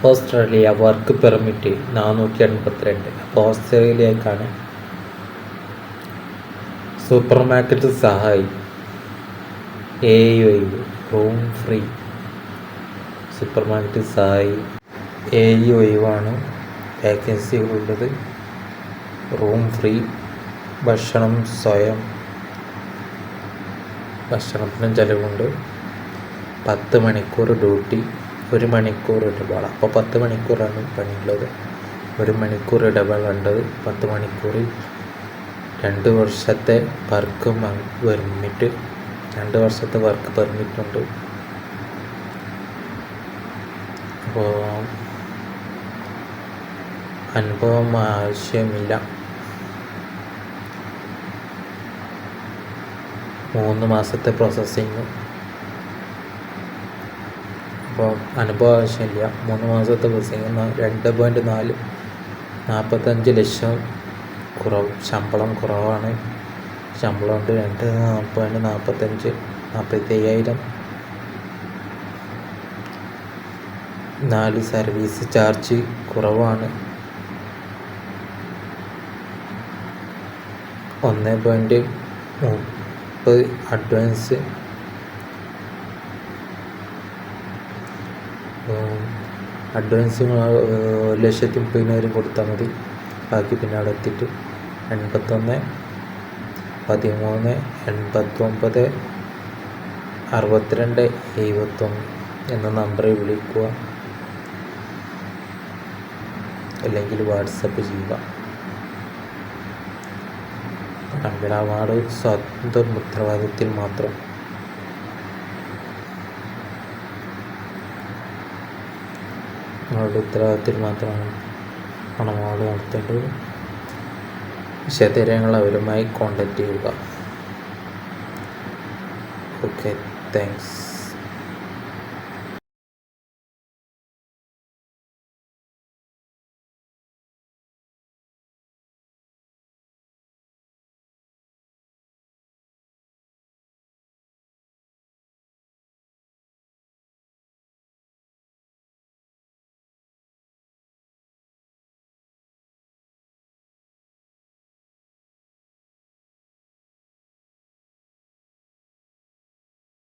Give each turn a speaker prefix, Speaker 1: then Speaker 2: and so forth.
Speaker 1: Australia work permit 482. അപ്പോൾ ഓസ്ട്രേലിയക്കാണ്. Super market സഹായി 7 room free. Super market സഹായി 7 വേക്കൻസികളുള്ളത്. Room free. ഭക്ഷണം സ്വയം. ഭക്ഷണത്തിനും ചിലവുണ്ട്. 10 മണിക്കൂർ ഡ്യൂട്ടി, 1 മണിക്കൂർ ഇടവേള. അപ്പോൾ 10 മണിക്കൂറാണ് പണിയുള്ളത്. 1 മണിക്കൂർ ഇടവേള ഉണ്ട്. 10 മണിക്കൂറിൽ 2 വർഷത്തെ വർക്ക് പെർമിറ്റ്. 2 വർഷത്തെ വർക്ക് പെർമിറ്റ് ഉണ്ട്. അപ്പോൾ അനുഭവം ആവശ്യമില്ല. 3 മാസത്തെ പ്രോസസ്സിങ്. അപ്പോൾ അനുഭവം ആവശ്യമില്ല. 3 മാസത്തെ പ്രോസസ്സിങ്. 2.45 ലക്ഷം കുറവ്. ശമ്പളം കുറവാണ്. ശമ്പളമുണ്ട് 2.45 4 സർവീസ് ചാർജ് കുറവാണ്. 1.30 അഡ്വാൻസ്. അഡ്വാൻസ് 1,30,000 കൊടുത്താൽ മതി. ബാക്കി പിന്നെ അവിടെ എത്തിയിട്ട് 81 13 89 62 71 എന്ന നമ്പറിൽ വിളിക്കുക, അല്ലെങ്കിൽ വാട്സപ്പ് ചെയ്യുക. അവാർഡ് സ്വന്തം ഉത്തരവാദിത്തത്തിൽ മാത്രം. നിങ്ങളുടെ ഉത്തരവാദിത്തത്തിൽ മാത്രമാണ് അവാർഡ് നടത്തേണ്ടത്. വിശദവിവരങ്ങൾ അവരുമായി കോൺടാക്റ്റ് ചെയ്യുക. Okay, thanks.